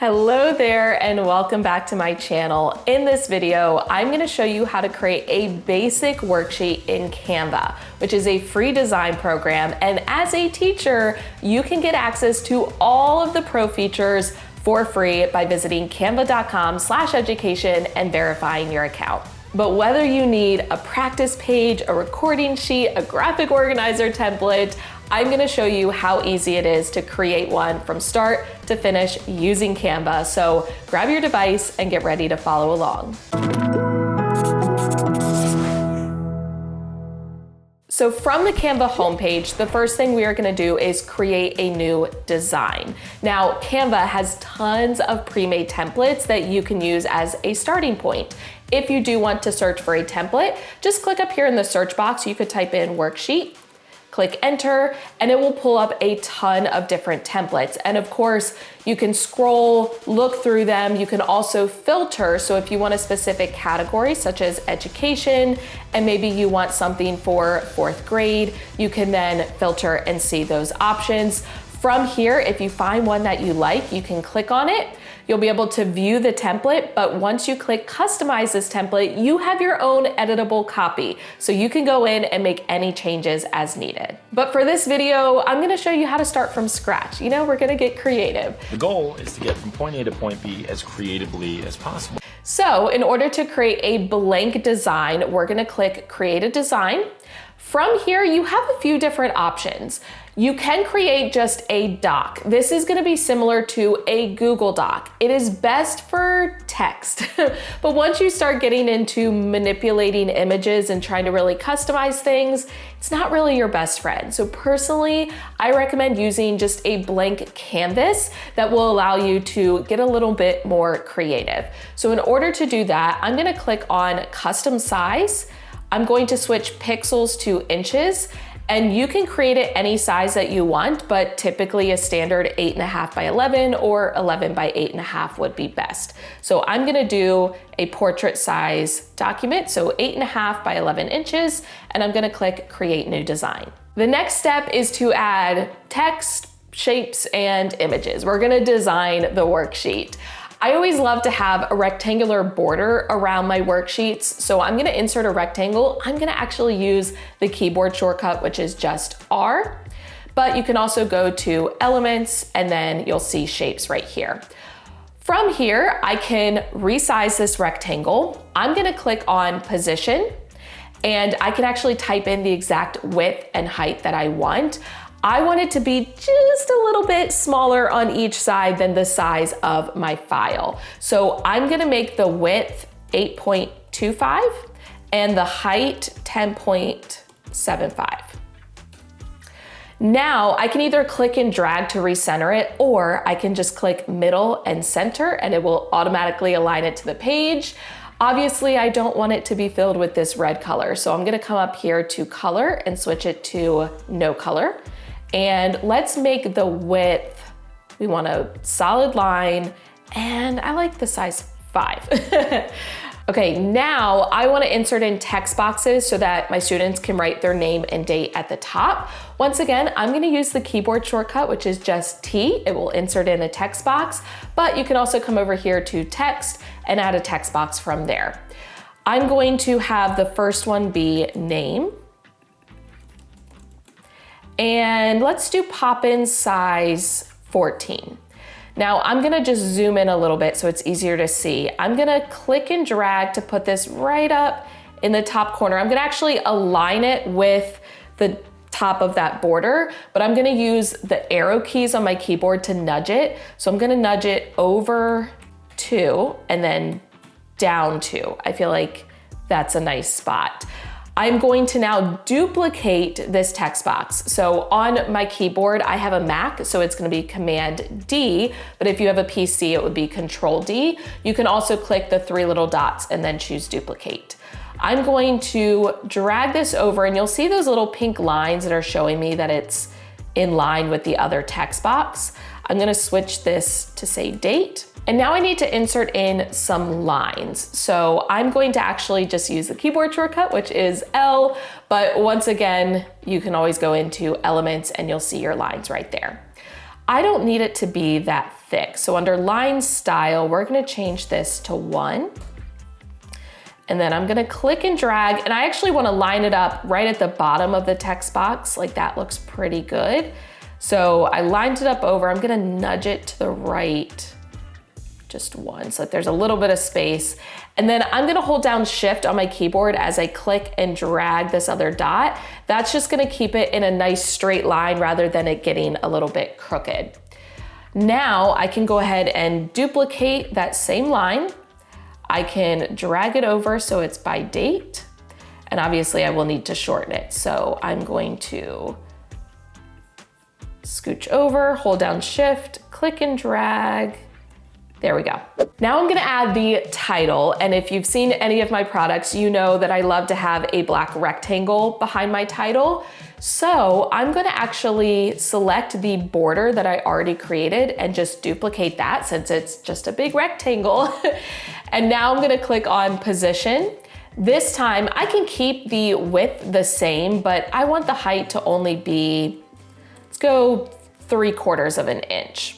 Hello there and welcome back to my channel. In this video, I'm going to show you how to create a basic worksheet in Canva, which is a free design program. And as a teacher, you can get access to all of the pro features for free by visiting canva.com/education and verifying your account. But whether you need a practice page, a recording sheet, a graphic organizer template, I'm gonna show you how easy it is to create one from start to finish using Canva. So grab your device and get ready to follow along. So from the Canva homepage, the first thing we are gonna do is create a new design. Now, Canva has tons of pre-made templates that you can use as a starting point. If you do want to search for a template, just click up here in the search box. You could type in worksheet, click enter, and it will pull up a ton of different templates. And of course, you can scroll, look through them. You can also filter. So if you want a specific category, such as education, and maybe you want something for 4th grade, you can then filter and see those options. From here, if you find one that you like, you can click on it. You'll be able to view the template, but once you click customize this template, you have your own editable copy. So you can go in and make any changes as needed. But for this video, I'm gonna show you how to start from scratch. You know, we're gonna get creative. The goal is to get from point A to point B as creatively as possible. So in order to create a blank design, we're gonna click create a design. From here, you have a few different options. You can create just a doc. This is gonna be similar to a Google Doc. It is best for text, but once you start getting into manipulating images and trying to really customize things, it's not really your best friend. So personally, I recommend using just a blank canvas that will allow you to get a little bit more creative. So in order to do that, I'm gonna click on custom size. I'm going to switch pixels to inches, and you can create it any size that you want, but typically a standard 8.5 by 11 or 11 by 8.5 would be best. So I'm gonna do a portrait size document, so 8.5 by 11 inches, and I'm gonna click create new design. The next step is to add text, shapes, and images. We're gonna design the worksheet. I always love to have a rectangular border around my worksheets. So I'm gonna insert a rectangle. I'm gonna actually use the keyboard shortcut, which is just R, but you can also go to elements and then you'll see shapes right here. From here, I can resize this rectangle. I'm gonna click on position and I can actually type in the exact width and height that I want. I want it to be just a little bit smaller on each side than the size of my file. So I'm gonna make the width 8.25 and the height 10.75. Now I can either click and drag to recenter it, or I can just click middle and center and it will automatically align it to the page. Obviously, I don't want it to be filled with this red color. So I'm gonna come up here to color and switch it to no color. And let's make the width, we want a solid line, and I like the size 5. Okay, now I wanna insert in text boxes so that my students can write their name and date at the top. Once again, I'm gonna use the keyboard shortcut, which is just T. It will insert in a text box, but you can also come over here to text and add a text box from there. I'm going to have the first one be name. And let's do pop-in size 14. Now I'm gonna just zoom in a little bit so it's easier to see. I'm gonna click and drag to put this right up in the top corner. I'm gonna actually align it with the top of that border, but I'm gonna use the arrow keys on my keyboard to nudge it. So I'm gonna nudge it over 2 and then down 2. I feel like that's a nice spot. I'm going to now duplicate this text box. So on my keyboard, I have a Mac, so it's gonna be Command D, but if you have a PC, it would be Control D. You can also click the 3 little dots and then choose duplicate. I'm going to drag this over and you'll see those little pink lines that are showing me that it's in line with the other text box. I'm gonna switch this to say date. And now I need to insert in some lines. So I'm going to actually just use the keyboard shortcut, which is L, but once again, you can always go into elements and you'll see your lines right there. I don't need it to be that thick. So under line style, we're gonna change this to 1. And then I'm gonna click and drag, and I actually wanna line it up right at the bottom of the text box. Like that looks pretty good. So I lined it up over, I'm gonna nudge it to the right, just 1, so that there's a little bit of space. And then I'm gonna hold down Shift on my keyboard as I click and drag this other dot. That's just gonna keep it in a nice straight line rather than it getting a little bit crooked. Now I can go ahead and duplicate that same line. I can drag it over so it's by date. And obviously I will need to shorten it. So I'm going to scooch over, hold down Shift, click and drag. There we go. Now I'm gonna add the title, and if you've seen any of my products, you know that I love to have a black rectangle behind my title. So I'm gonna actually select the border that I already created and just duplicate that since it's just a big rectangle. And now I'm gonna click on position. This time I can keep the width the same, but I want the height to only be, let's go 3/4 of an inch.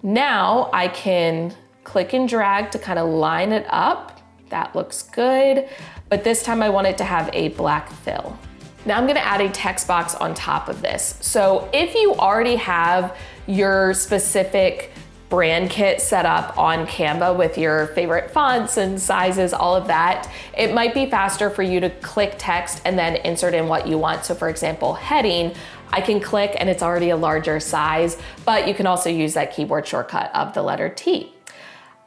Now I can click and drag to kind of line it up. That looks good, but this time I want it to have a black fill. Now I'm gonna add a text box on top of this. So if you already have your specific brand kit set up on Canva with your favorite fonts and sizes, all of that, it might be faster for you to click text and then insert in what you want. So for example, heading, I can click and it's already a larger size, but you can also use that keyboard shortcut of the letter T.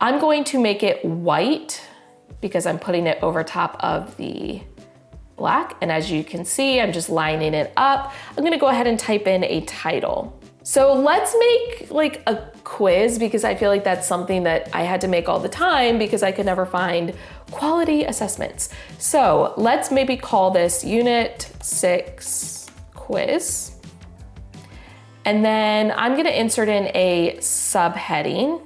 I'm going to make it white because I'm putting it over top of the black. And as you can see, I'm just lining it up. I'm gonna go ahead and type in a title. So let's make like a quiz because I feel like that's something that I had to make all the time because I could never find quality assessments. So let's maybe call this Unit 6 quiz. And then I'm gonna insert in a subheading.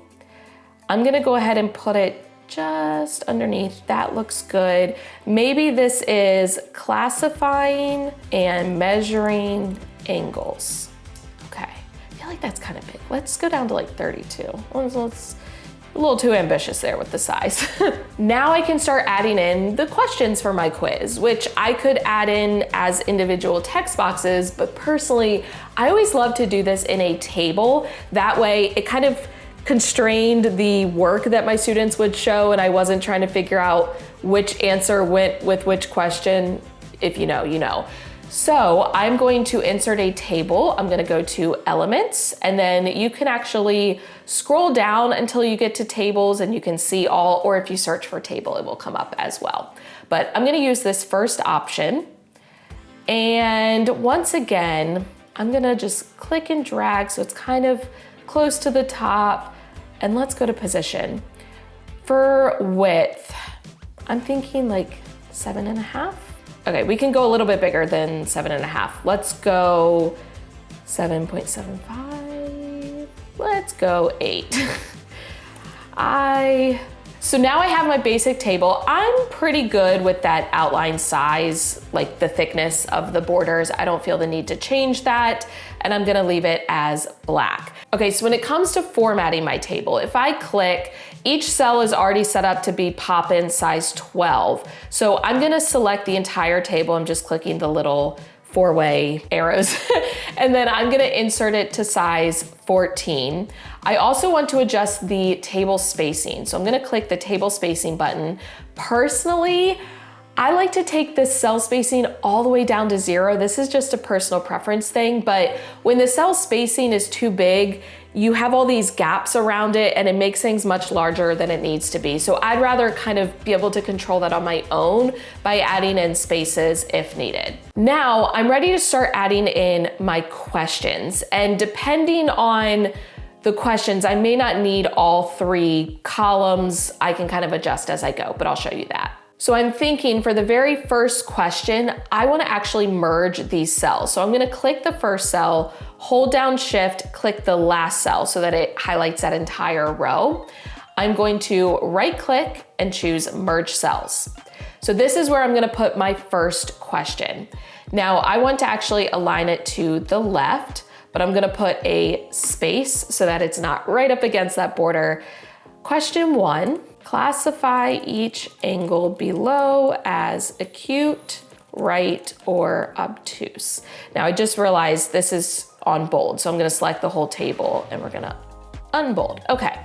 I'm gonna go ahead and put it just underneath. That looks good. Maybe this is classifying and measuring angles. Okay, I feel like that's kind of big. Let's go down to like 32. Let's a little too ambitious there with the size. Now I can start adding in the questions for my quiz, which I could add in as individual text boxes, but personally, I always love to do this in a table. That way it kind of constrained the work that my students would show and I wasn't trying to figure out which answer went with which question. If you know, you know. So I'm going to insert a table. I'm gonna go to elements, and then you can actually scroll down until you get to tables and you can see all, or if you search for table, it will come up as well. But I'm gonna use this first option. And once again, I'm gonna just click and drag so it's kind of close to the top, and let's go to position. For width, I'm thinking like 7.5. Okay, we can go a little bit bigger than 7.5. Let's go 7.75. Let's go 8. So now I have my basic table. I'm pretty good with that outline size, like the thickness of the borders. I don't feel the need to change that, and I'm gonna leave it as black. Okay, so when it comes to formatting my table, if I click, each cell is already set up to be pop-in size 12. So I'm gonna select the entire table. I'm just clicking the little 4-way arrows, and then I'm gonna insert it to size 14. I also want to adjust the table spacing. So I'm gonna click the table spacing button. Personally, I like to take this cell spacing all the way down to 0. This is just a personal preference thing, but when the cell spacing is too big, you have all these gaps around it and it makes things much larger than it needs to be. So I'd rather kind of be able to control that on my own by adding in spaces if needed. Now I'm ready to start adding in my questions, and depending on the questions, I may not need all 3 columns. I can kind of adjust as I go, but I'll show you that. So I'm thinking for the very first question, I want to actually merge these cells. So I'm going to click the first cell, hold down Shift, click the last cell so that it highlights that entire row. I'm going to right click and choose Merge Cells. So this is where I'm going to put my first question. Now I want to actually align it to the left, but I'm gonna put a space so that it's not right up against that border. Question 1, classify each angle below as acute, right, or obtuse. Now I just realized this is on bold, so I'm gonna select the whole table and we're gonna unbold. Okay,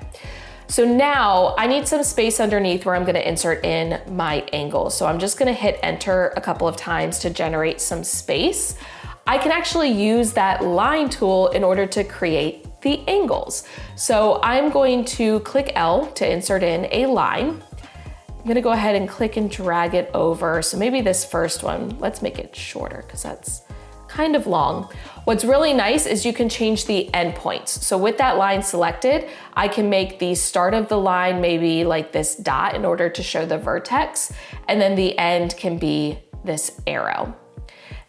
so now I need some space underneath where I'm gonna insert in my angle. So I'm just gonna hit enter a couple of times to generate some space. I can actually use that line tool in order to create the angles. So I'm going to click L to insert in a line. I'm gonna go ahead and click and drag it over. So maybe this first one, let's make it shorter because that's kind of long. What's really nice is you can change the endpoints. So with that line selected, I can make the start of the line maybe like this dot in order to show the vertex, and then the end can be this arrow.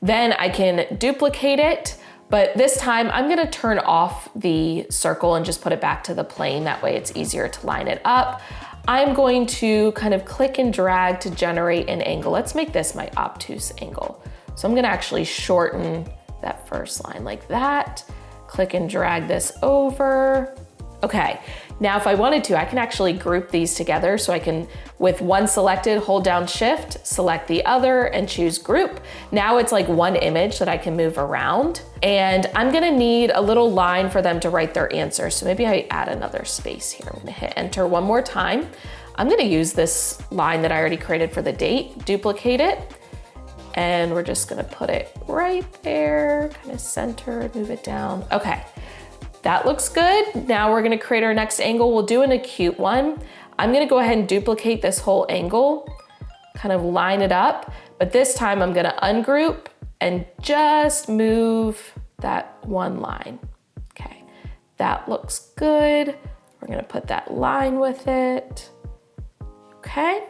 Then I can duplicate it, but this time I'm gonna turn off the circle and just put it back to the plane. That way it's easier to line it up. I'm going to kind of click and drag to generate an angle. Let's make this my obtuse angle. So I'm gonna actually shorten that first line like that. Click and drag this over. Okay, now if I wanted to, I can actually group these together. So I can, with one selected, hold down Shift, select the other and choose group. Now it's like one image that I can move around. And I'm gonna need a little line for them to write their answer. So maybe I add another space here. I'm gonna hit enter one more time. I'm gonna use this line that I already created for the date, duplicate it, and we're just gonna put it right there, kind of center, move it down. Okay, that looks good. Now we're gonna create our next angle. We'll do an acute one. I'm gonna go ahead and duplicate this whole angle, kind of line it up, but this time I'm gonna ungroup and just move that one line. Okay, that looks good. We're gonna put that line with it. Okay.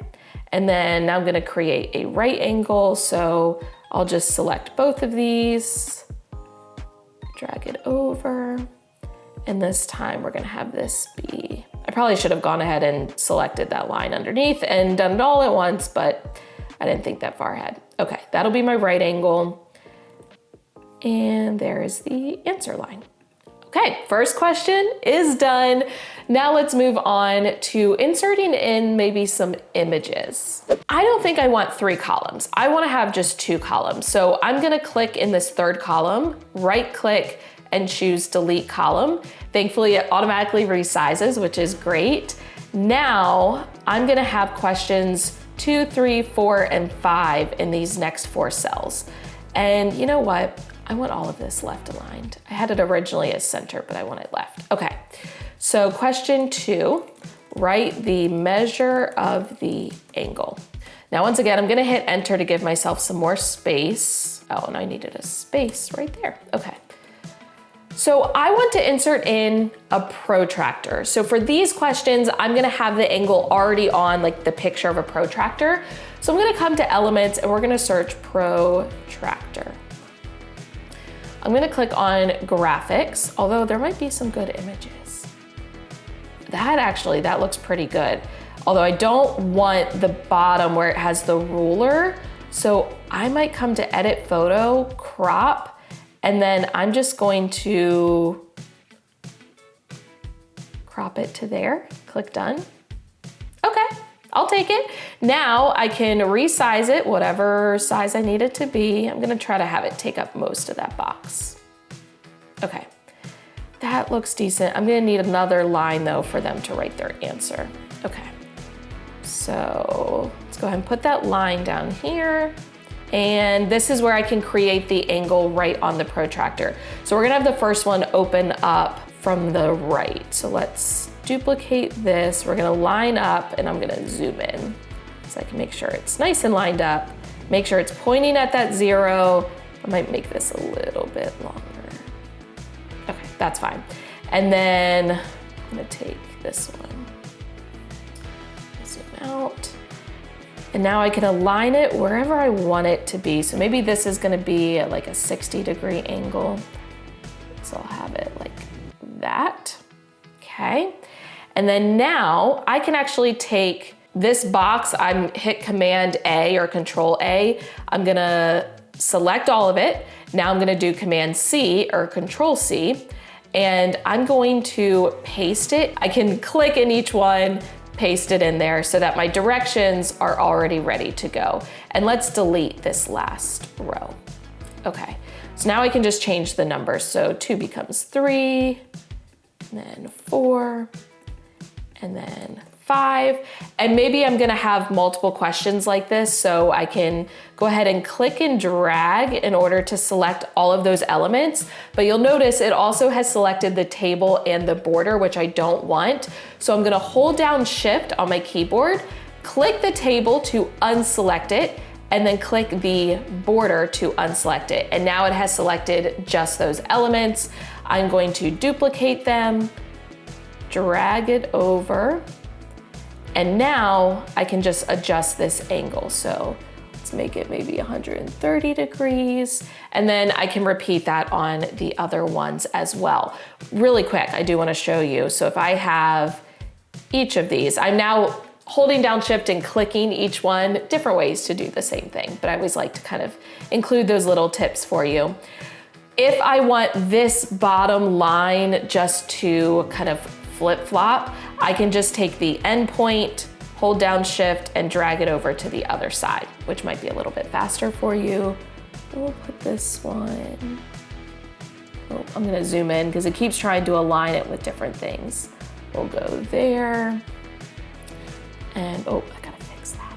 And then now I'm gonna create a right angle. So I'll just select both of these, drag it over. And this time we're gonna have this be, I probably should have gone ahead and selected that line underneath and done it all at once, but I didn't think that far ahead. Okay, that'll be my right angle. And there's the answer line. Okay, first question is done. Now let's move on to inserting in maybe some images. I don't think I want 3 columns. I wanna have just 2 columns. So I'm gonna click in this third column, right click and choose delete column. Thankfully it automatically resizes, which is great. Now I'm gonna have questions 2, 3, 4, and 5 in these next 4 cells. And you know what? I want all of this left aligned. I had it originally as center, but I want it left. Okay, so question 2, write the measure of the angle. Now, once again, I'm gonna hit enter to give myself some more space. Oh, and I needed a space right there. Okay. So I want to insert in a protractor. So for these questions, I'm gonna have the angle already on like the picture of a protractor. So I'm gonna come to elements and we're gonna search protractor. I'm gonna click on graphics, although there might be some good images. That looks pretty good. Although I don't want the bottom where it has the ruler. So I might come to edit photo, crop, and then I'm just going to crop it to there, click done. Okay, I'll take it. Now I can resize it, whatever size I need it to be. I'm gonna try to have it take up most of that box. Okay, that looks decent. I'm gonna need another line though for them to write their answer. Okay, so let's go ahead and put that line down here. And this is where I can create the angle right on the protractor. So we're gonna have the first one open up from the right. So let's duplicate this. We're gonna line up and I'm gonna zoom in so I can make sure it's nice and lined up. Make sure it's pointing at that 0. I might make this a little bit longer. Okay, that's fine. And then I'm gonna take this one, zoom out. And now I can align it wherever I want it to be. So maybe this is gonna be at like a 60-degree angle. So I'll have it like that, okay? And then now I can actually take this box, I'm hit Command A or Control A. I'm gonna select all of it. Now I'm gonna do Command C or Control C, and I'm going to paste it. I can click in each one, paste it in there so that my directions are already ready to go. And let's delete this last row. Okay, so now I can just change the numbers. So 2 becomes 3, and then 4, and then 5. And maybe I'm gonna have multiple questions like this, so I can go ahead and click and drag in order to select all of those elements. But you'll notice it also has selected the table and the border, which I don't want. So I'm gonna hold down Shift on my keyboard, click the table to unselect it, and then click the border to unselect it. And now it has selected just those elements. I'm going to duplicate them, drag it over, and now I can just adjust this angle. So let's make it maybe 130 degrees. And then I can repeat that on the other ones as well. Really quick, I do wanna show you. So if I have each of these, I'm now holding down Shift and clicking each one, different ways to do the same thing, but I always like to kind of include those little tips for you. If I want this bottom line just to kind of flip-flop, I can just take the endpoint, hold down Shift, and drag it over to the other side, which might be a little bit faster for you. We'll put this one, oh, I'm gonna zoom in because it keeps trying to align it with different things. We'll go there, and oh, I gotta fix that.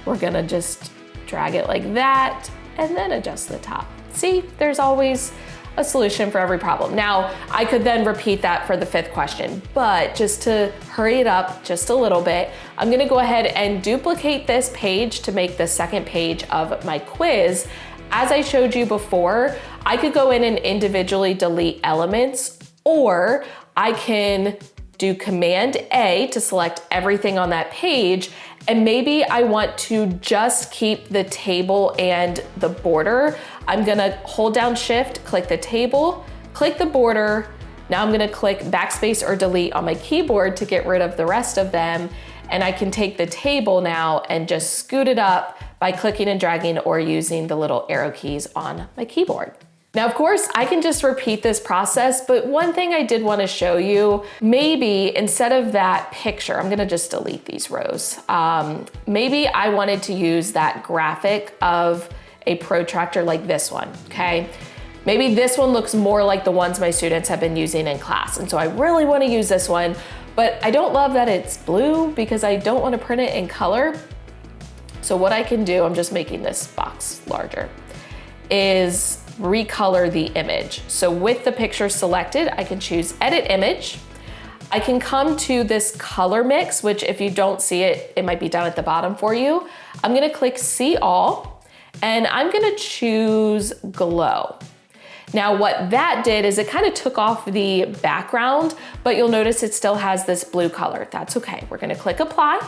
We're gonna just drag it like that, and then adjust the top. See, there's always a solution for every problem. Now, I could then repeat that for the 5th question, but just to hurry it up just a little bit, I'm gonna go ahead and duplicate this page to make the 2nd page of my quiz. As I showed you before, I could go in and individually delete elements, or I can do Command A to select everything on that page, and maybe I want to just keep the table and the border. I'm gonna hold down Shift, click the table, click the border. Now I'm gonna click backspace or delete on my keyboard to get rid of the rest of them. And I can take the table now and just scoot it up by clicking and dragging or using the little arrow keys on my keyboard. Now, of course, I can just repeat this process, but one thing I did want to show you, maybe instead of that picture, I'm gonna just delete these rows. Maybe I wanted to use that graphic of a protractor like this one, okay? Maybe this one looks more like the ones my students have been using in class, and so I really want to use this one, but I don't love that it's blue because I don't want to print it in color. So what I can do, I'm just making this box larger, is recolor the image. So with the picture selected, I can choose Edit Image. I can come to this color mix, which if you don't see it, it might be down at the bottom for you. I'm gonna click See All, and I'm gonna choose Glow. Now what that did is it kind of took off the background, but you'll notice it still has this blue color. That's okay. We're gonna click Apply,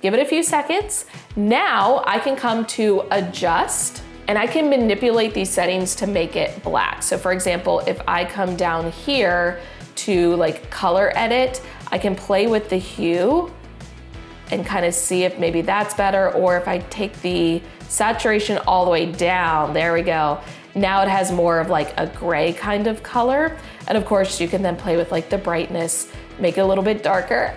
give it a few seconds. Now I can come to Adjust, and I can manipulate these settings to make it black. So for example, if I come down here to like color edit, I can play with the hue and kind of see if maybe that's better, or if I take the saturation all the way down, there we go. Now it has more of like a gray kind of color. And of course you can then play with like the brightness, make it a little bit darker.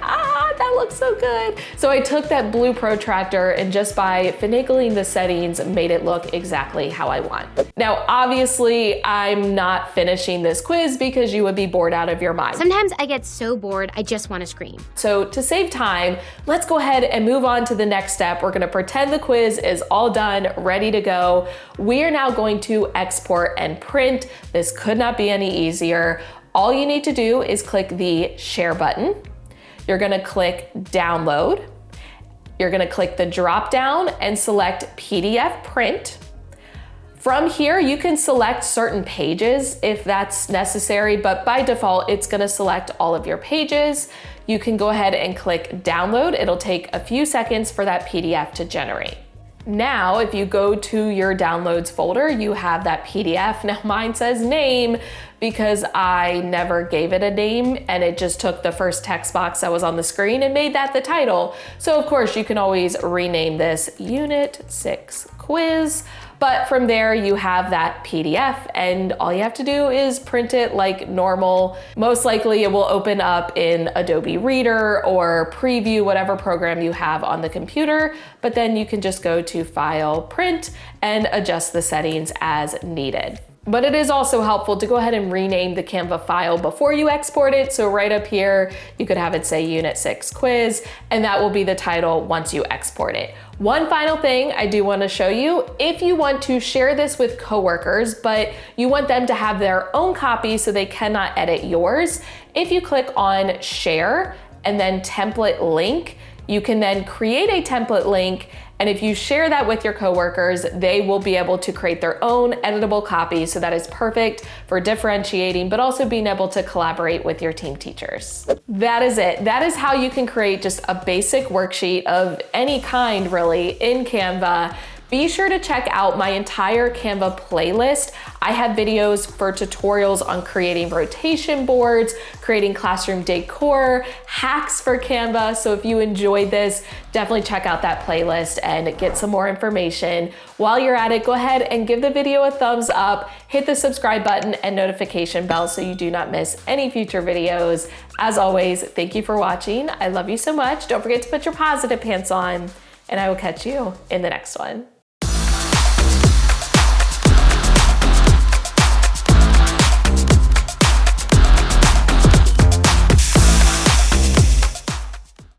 That looks so good. So I took that blue protractor and just by finagling the settings, made it look exactly how I want. Now, obviously I'm not finishing this quiz because you would be bored out of your mind. Sometimes I get so bored, I just want to scream. So to save time, let's go ahead and move on to the next step. We're gonna pretend the quiz is all done, ready to go. We are now going to export and print. This could not be any easier. All you need to do is click the share button. You're gonna click download. You're gonna click the drop down and select PDF print. From here, you can select certain pages if that's necessary, but by default, it's gonna select all of your pages. You can go ahead and click download. It'll take a few seconds for that PDF to generate. Now, if you go to your downloads folder, you have that PDF. Now mine says name because I never gave it a name and it just took the first text box that was on the screen and made that the title. So of course you can always rename this Unit 6 Quiz, But from there, you have that PDF, and all you have to do is print it like normal. Most likely it will open up in Adobe Reader or Preview, whatever program you have on the computer, but then you can just go to File, Print, and adjust the settings as needed. But it is also helpful to go ahead and rename the Canva file before you export it. So right up here, you could have it say Unit 6 Quiz, and that will be the title once you export it. One final thing I do want to show you, if you want to share this with coworkers, but you want them to have their own copy so they cannot edit yours, if you click on Share and then Template Link, you can then create a template link, and if you share that with your coworkers, they will be able to create their own editable copy. So that is perfect for differentiating, but also being able to collaborate with your team teachers. That is it. That is how you can create just a basic worksheet of any kind, really, in Canva. Be sure to check out my entire Canva playlist. I have videos for tutorials on creating rotation boards, creating classroom decor, hacks for Canva. So if you enjoyed this, definitely check out that playlist and get some more information. While you're at it, go ahead and give the video a thumbs up, hit the subscribe button and notification bell so you do not miss any future videos. As always, thank you for watching. I love you so much. Don't forget to put your positive pants on, and I will catch you in the next one.